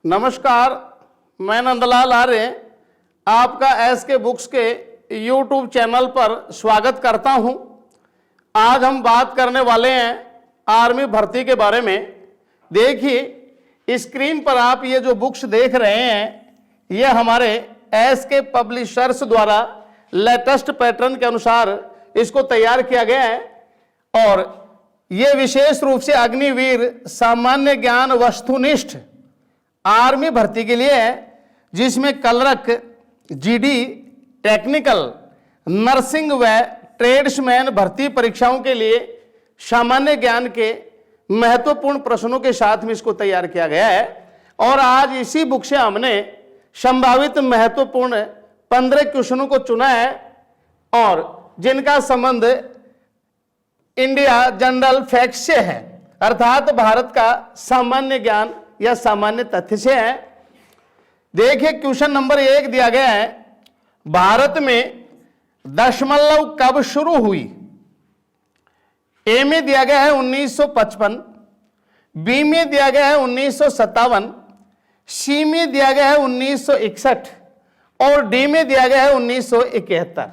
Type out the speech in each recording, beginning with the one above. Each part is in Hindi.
नमस्कार, मैं नंदलाल आर्य आपका एसके बुक्स के यूट्यूब चैनल पर स्वागत करता हूं। आज हम बात करने वाले हैं आर्मी भर्ती के बारे में। देखिए, स्क्रीन पर आप ये जो बुक्स देख रहे हैं, ये हमारे एसके पब्लिशर्स द्वारा लेटेस्ट पैटर्न के अनुसार इसको तैयार किया गया है और ये विशेष रूप से अग्निवीर सामान्य ज्ञान वस्तुनिष्ठ आर्मी भर्ती के लिए है, जिसमें कलरक, जीडी, टेक्निकल, नर्सिंग व ट्रेड्समैन भर्ती परीक्षाओं के लिए सामान्य ज्ञान के महत्वपूर्ण प्रश्नों के साथ में इसको तैयार किया गया है। और आज इसी बुक से हमने संभावित महत्वपूर्ण 15 क्वेश्चनों को चुना है और जिनका संबंध इंडिया जनरल फैक्ट से है, अर्थात भारत का सामान्य ज्ञान या सामान्य तथ्य से है। देखिए, क्वेश्चन नंबर 1 दिया गया है, भारत में दशमलव कब शुरू हुई? ए में दिया गया है 1955, बी में दिया गया है 1957, सी में दिया गया है 1961 और डी में दिया गया है 1971।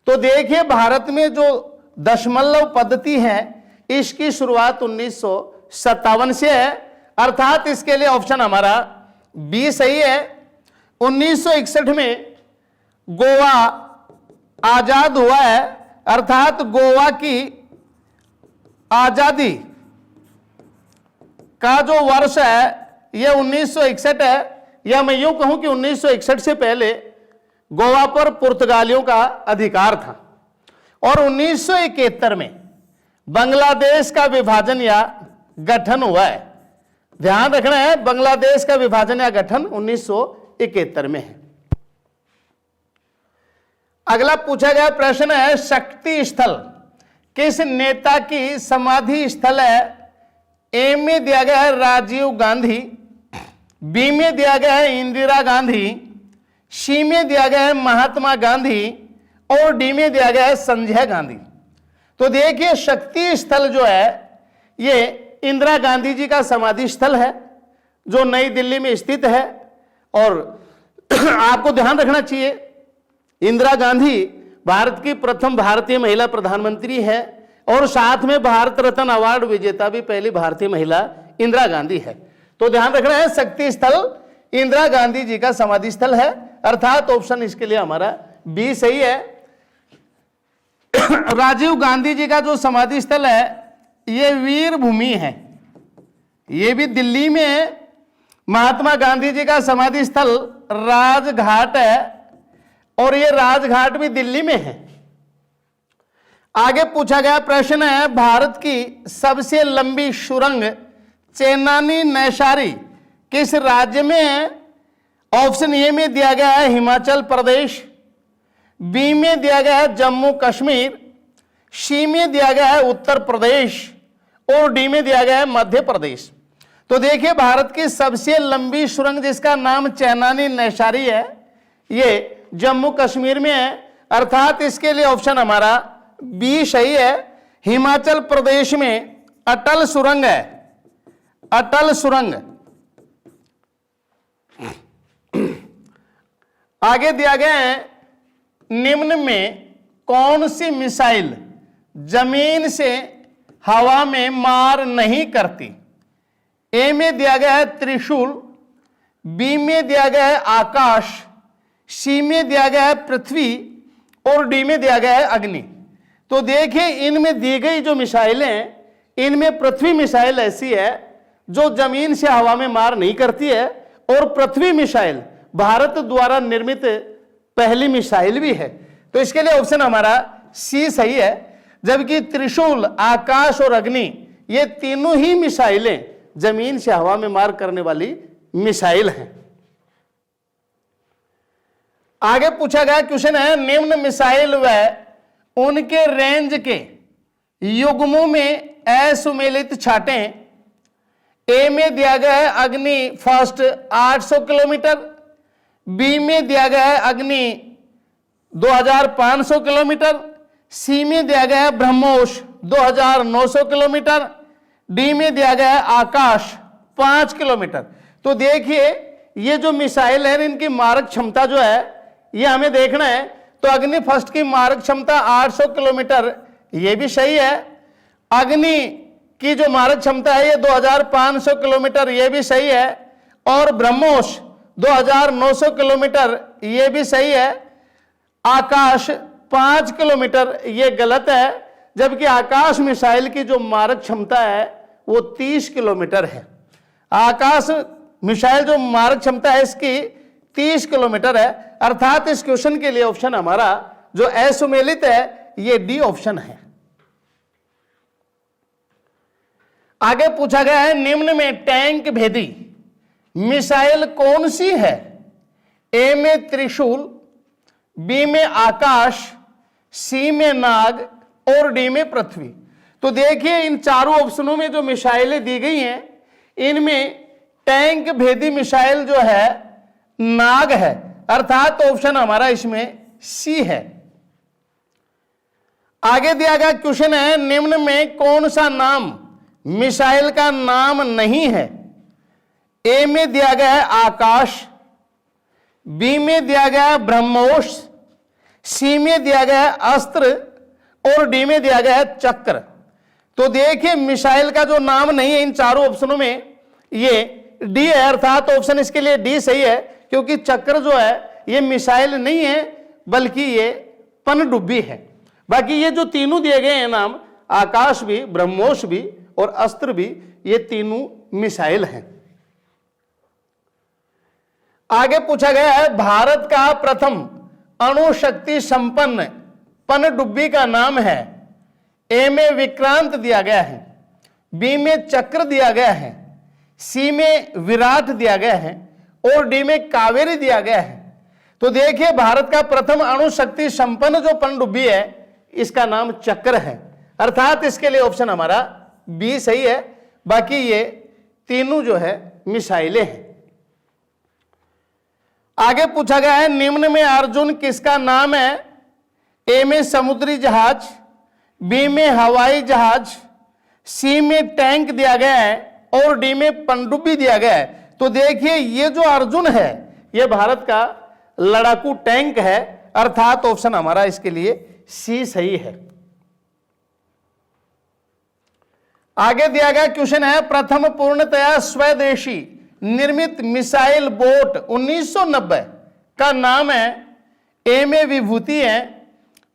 तो देखिए, भारत में जो दशमलव पद्धति है इसकी शुरुआत 1957 से है, अर्थात इसके लिए ऑप्शन हमारा बी सही है। 1961 में गोवा आजाद हुआ है, अर्थात गोवा की आजादी का जो वर्ष है यह 1961 है, या मैं यूं कहूं कि 1961 से पहले गोवा पर पुर्तगालियों का अधिकार था। और 1971 में बांग्लादेश का विभाजन या गठन हुआ है। ध्यान रखना है, बांग्लादेश का विभाजन या गठन 1971 में है। अगला पूछा गया प्रश्न है, शक्ति स्थल किस नेता की समाधि स्थल है? ए में दिया गया है राजीव गांधी, बी में दिया गया है इंदिरा गांधी, सी में दिया गया है महात्मा गांधी और डी में दिया गया है संजय गांधी। तो देखिए, शक्ति स्थल जो है ये इंदिरा गांधी जी का समाधि स्थल है जो नई दिल्ली में स्थित है। और आपको ध्यान रखना चाहिए, इंदिरा गांधी भारत की प्रथम भारतीय महिला प्रधानमंत्री है और साथ में भारत रत्न अवार्ड विजेता भी पहली भारतीय महिला इंदिरा गांधी है। तो ध्यान रखना है, शक्ति स्थल इंदिरा गांधी जी का समाधि स्थल है, अर्थात ऑप्शन इसके लिए हमारा बी सही है। राजीव गांधी जी का जो समाधि स्थल है ये वीर भूमि है, ये भी दिल्ली में है। महात्मा गांधी जी का समाधि स्थल राजघाट है और ये राजघाट भी दिल्ली में है। आगे पूछा गया प्रश्न है, भारत की सबसे लंबी सुरंग चेनानी नैशारी किस राज्य में है? ऑप्शन ए में दिया गया है हिमाचल प्रदेश, बी में दिया गया है जम्मू कश्मीर, सी में दिया गया है उत्तर प्रदेश और डी में दिया गया है मध्य प्रदेश। तो देखिए, भारत की सबसे लंबी सुरंग जिसका नाम चेनानी नैशारी है ये जम्मू कश्मीर में है, अर्थात इसके लिए ऑप्शन हमारा बी सही है। हिमाचल प्रदेश में अटल सुरंग है, अटल सुरंग। आगे दिया गया है, निम्न में कौन सी मिसाइल जमीन से हवा में मार नहीं करती? ए में दिया गया है त्रिशूल, बी में दिया गया है आकाश, सी में दिया गया है पृथ्वी और डी में दिया गया है अग्नि। तो देखिए, इनमें दी गई जो मिसाइलें, इनमें पृथ्वी मिसाइल ऐसी है जो जमीन से हवा में मार नहीं करती है और पृथ्वी मिसाइल भारत द्वारा निर्मित पहली मिसाइल भी है। तो इसके लिए ऑप्शन हमारा सी सही है। जबकि त्रिशूल, आकाश और अग्नि ये तीनों ही मिसाइलें जमीन से हवा में मार करने वाली मिसाइल हैं। आगे पूछा गया क्वेश्चन है, निम्न मिसाइल व उनके रेंज के युग्मों में असुमेलित छाटें। ए में दिया गया है अग्नि फर्स्ट 800 किलोमीटर, बी में दिया गया है अग्नि 2500 किलोमीटर, सी में दिया गया है ब्रह्मोस 2900 किलोमीटर, डी में दिया गया है आकाश 5 किलोमीटर। तो देखिए ये जो मिसाइल है इनकी मारक क्षमता जो है ये हमें देखना है। तो अग्नि फर्स्ट की मारक क्षमता 800 किलोमीटर, ये भी सही है। अग्नि की जो मारक क्षमता है ये 2500 किलोमीटर, ये भी सही है। और ब्रह्मोस 2900 किलोमीटर, ये भी सही है। आकाश 5 किलोमीटर, ये गलत है, जबकि आकाश मिसाइल की जो मारक क्षमता है वो 30 किलोमीटर है। आकाश मिसाइल जो मारक क्षमता है इसकी 30 किलोमीटर है, अर्थात इस क्वेश्चन के लिए ऑप्शन हमारा जो असुमेलित है ये डी ऑप्शन है। आगे पूछा गया है निम्न में टैंक भेदी मिसाइल कौन सी है? ए में त्रिशूल, बी में आकाश, सी में नाग और डी में पृथ्वी। तो देखिए इन चारों ऑप्शनों में जो मिसाइलें दी गई हैं इनमें टैंक भेदी मिसाइल जो है नाग है, अर्थात ऑप्शन हमारा इसमें सी है। आगे दिया गया क्वेश्चन है निम्न में कौन सा नाम मिसाइल का नाम नहीं है? ए में दिया गया है आकाश, बी में दिया गया है ब्रह्मोस, सी में दिया गया है अस्त्र और डी में दिया गया है चक्र। तो देखिए मिसाइल का जो नाम नहीं है इन चारों ऑप्शनों में ये डी है, अर्थात ऑप्शन इसके लिए डी सही है, क्योंकि चक्र जो है ये मिसाइल नहीं है बल्कि ये पनडुब्बी है। बाकी ये जो तीनों दिए गए हैं नाम, आकाश भी, ब्रह्मोस भी और अस्त्र भी, ये तीनों मिसाइल हैं। आगे पूछा गया है भारत का प्रथम अणुशक्ति संपन्न पनडुब्बी का नाम है। ए में विक्रांत दिया गया है, बी में चक्र दिया गया है, सी में विराट दिया गया है और डी में कावेरी दिया गया है। तो देखिए भारत का प्रथम अणुशक्ति संपन्न जो पनडुब्बी है इसका नाम चक्र है, अर्थात इसके लिए ऑप्शन हमारा बी सही है। बाकी ये तीनों जो है मिसाइलें हैं। आगे पूछा गया है निम्न में अर्जुन किसका नाम है? ए में समुद्री जहाज, बी में हवाई जहाज, सी में टैंक दिया गया है और डी में पनडुब्बी दिया गया है। तो देखिए ये जो अर्जुन है ये भारत का लड़ाकू टैंक है, अर्थात ऑप्शन हमारा इसके लिए सी सही है। आगे दिया गया क्वेश्चन है प्रथम पूर्णतया स्वदेशी निर्मित मिसाइल बोट 1990 का नाम है। ए में विभूति है,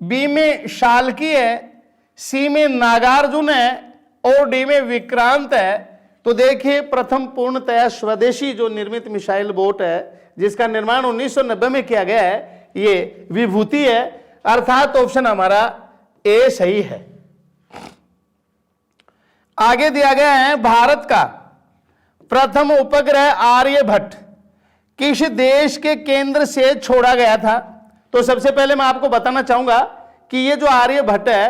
बी में शाल्की है, सी में नागार्जुन है और डी में विक्रांत है। तो देखिए प्रथम पूर्णतया स्वदेशी जो निर्मित मिसाइल बोट है जिसका निर्माण 1990 में किया गया है ये विभूति है, अर्थात ऑप्शन हमारा ए सही है। आगे दिया गया है भारत का प्रथम उपग्रह आर्यभट्ट किस देश के केंद्र से छोड़ा गया था? तो सबसे पहले मैं आपको बताना चाहूंगा कि ये जो आर्यभट्ट है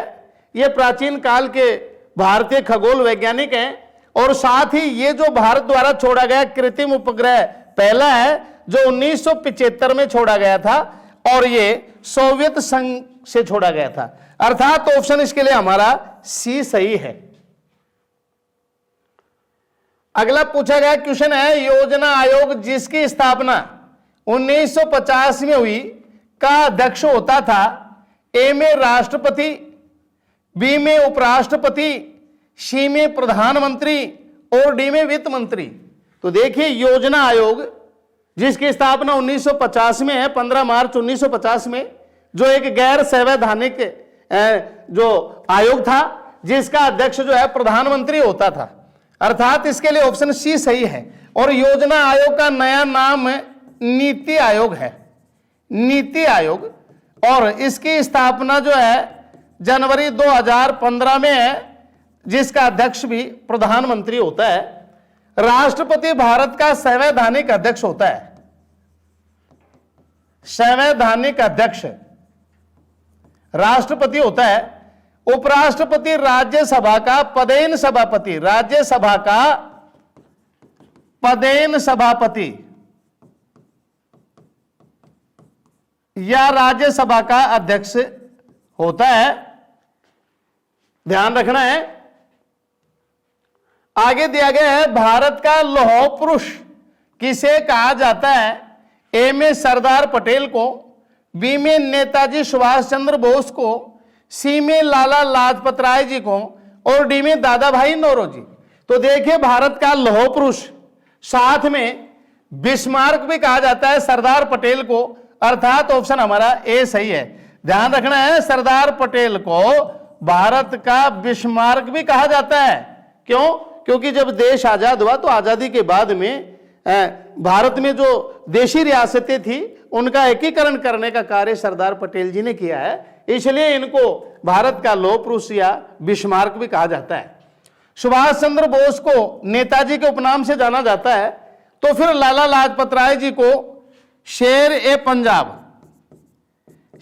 ये प्राचीन काल के भारतीय खगोल वैज्ञानिक हैं और साथ ही ये जो भारत द्वारा छोड़ा गया कृत्रिम उपग्रह पहला है जो 1975 में छोड़ा गया था और ये सोवियत संघ से छोड़ा गया था, अर्थात ऑप्शन इसके लिए हमारा सी सही है। अगला पूछा गया क्वेश्चन है योजना आयोग जिसकी स्थापना 1950 में हुई का अध्यक्ष होता था। ए में राष्ट्रपति, बी में उपराष्ट्रपति, सी में प्रधानमंत्री और डी में वित्त मंत्री। तो देखिए योजना आयोग जिसकी स्थापना 1950 में है, 15 मार्च 1950 में, जो एक गैर संवैधानिक जो आयोग था जिसका अध्यक्ष जो है प्रधानमंत्री होता था, अर्थात इसके लिए ऑप्शन सी सही है। और योजना आयोग का नया नाम नीति आयोग है, नीति आयोग, और इसकी स्थापना जो है जनवरी 2015 में है जिसका अध्यक्ष भी प्रधानमंत्री होता है। राष्ट्रपति भारत का संवैधानिक अध्यक्ष होता है, संवैधानिक अध्यक्ष राष्ट्रपति होता है। उपराष्ट्रपति राज्यसभा का पदेन सभापति, राज्यसभा का पदेन सभापति या राज्यसभा का अध्यक्ष होता है, ध्यान रखना है। आगे दिया गया है भारत का लौह पुरुष किसे कहा जाता है? ए में सरदार पटेल को, बी में नेताजी सुभाष चंद्र बोस को, सी में लाला लाजपत राय जी को और डी में दादा भाई नौरोजी। तो देखिए भारत का लौह पुरुष, साथ में बिस्मार्क भी कहा जाता है सरदार पटेल को, अर्थात ऑप्शन हमारा ए सही है। ध्यान रखना है, सरदार पटेल को भारत का बिस्मार्क भी कहा जाता है। क्यों? क्योंकि जब देश आजाद हुआ तो आजादी के बाद में भारत में जो देशी रियासतें थी उनका एकीकरण करने का कार्य सरदार पटेल जी ने किया है, इसलिए इनको भारत का लौह पुरुष या बिस्मार्क भी कहा जाता है। सुभाष चंद्र बोस को नेताजी के उपनाम से जाना जाता है, तो फिर लाला लाजपत राय जी को शेर ए पंजाब,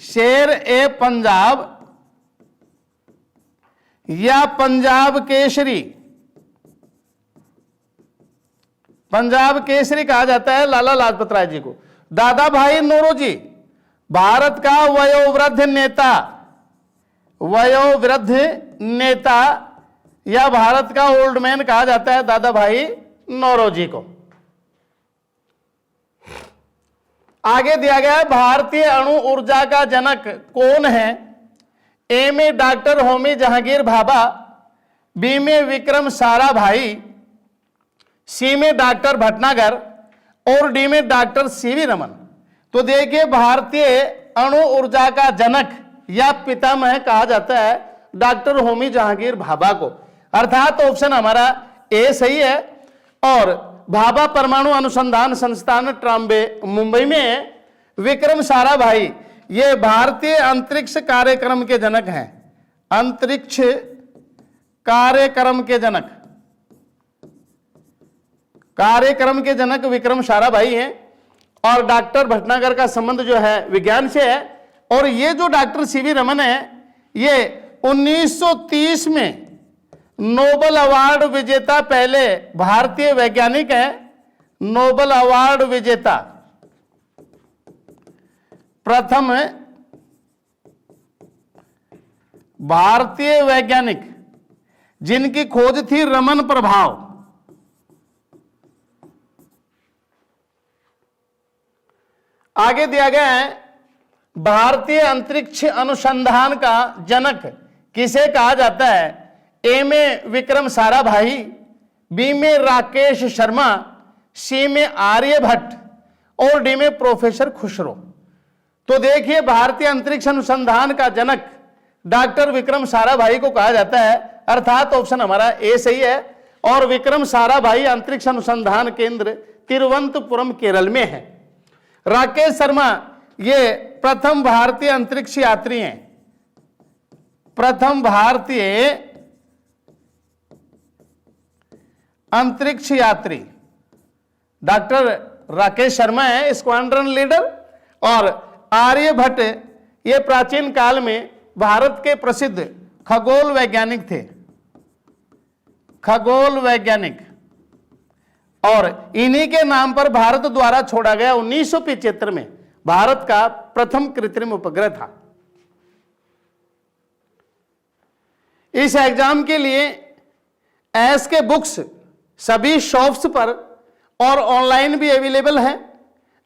शेर ए पंजाब या पंजाब केसरी, पंजाब केसरी कहा जाता है लाला लाजपत राय जी को। दादा भाई नौरोजी भारत का वयोवृद्ध नेता, वयोवृद्ध नेता या भारत का ओल्ड मैन कहा जाता है दादा भाई नौरोजी को। आगे दिया गया है भारतीय अणु ऊर्जा का जनक कौन है? ए में डॉक्टर होमी जहांगीर भाभा, बी में विक्रम साराभाई, सी में डॉक्टर भटनागर और डी में डॉक्टर सीवी रमन। तो देखिए भारतीय अणु ऊर्जा का जनक या पितामह कहा जाता है डॉक्टर होमी जहांगीर भाभा को, अर्थात ऑप्शन हमारा ए सही है। और भाभा परमाणु अनुसंधान संस्थान ट्राम्बे मुंबई में विक्रम साराभाई ये भारतीय अंतरिक्ष कार्यक्रम के जनक हैं, अंतरिक्ष कार्यक्रम के जनक, कार्यक्रम के जनक विक्रम साराभाई हैं। और डॉक्टर भटनागर का संबंध जो है विज्ञान से है। और ये जो डॉक्टर सीवी रमन है ये 1930 में नोबेल अवार्ड विजेता पहले भारतीय वैज्ञानिक हैं, नोबेल अवार्ड विजेता, प्रथम भारतीय वैज्ञानिक जिनकी खोज थी रमन प्रभाव। आगे दिया गया है भारतीय अंतरिक्ष अनुसंधान का जनक किसे कहा जाता है? ए में विक्रम साराभाई, बी में राकेश शर्मा, सी में आर्यभट्ट और डी में प्रोफेसर खुसरो। तो देखिए भारतीय अंतरिक्ष अनुसंधान का जनक डॉक्टर विक्रम साराभाई को कहा जाता है, अर्थात ऑप्शन हमारा ए सही है। और विक्रम साराभाई अंतरिक्ष अनुसंधान केंद्र तिरुवनंतपुरम केरल में है। राकेश शर्मा ये प्रथम भारतीय अंतरिक्ष यात्री हैं, प्रथम भारतीय अंतरिक्ष यात्री डॉक्टर राकेश शर्मा है स्क्वाड्रन लीडर। और आर्यभट्ट ये प्राचीन काल में भारत के प्रसिद्ध खगोल वैज्ञानिक थे, खगोल वैज्ञानिक। और इन्हीं के नाम पर भारत द्वारा छोड़ा गया 1975 में भारत का प्रथम कृत्रिम उपग्रह था। इस एग्जाम के लिए एस के बुक्स सभी शॉप्स पर और ऑनलाइन भी अवेलेबल है।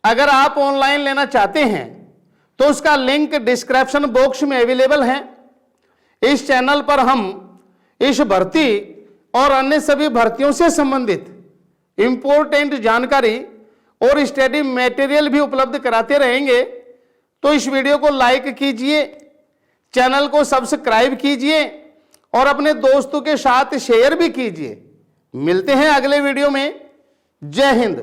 अगर आप ऑनलाइन लेना चाहते हैं तो उसका लिंक डिस्क्रिप्शन बॉक्स में अवेलेबल है। इस चैनल पर हम इस भर्ती और अन्य सभी भर्तियों से संबंधित इंपॉर्टेंट जानकारी और स्टडी मटेरियल भी उपलब्ध कराते रहेंगे। तो इस वीडियो को लाइक कीजिए, चैनल को सब्सक्राइब कीजिए और अपने दोस्तों के साथ शेयर भी कीजिए। मिलते हैं अगले वीडियो में। जय हिंद।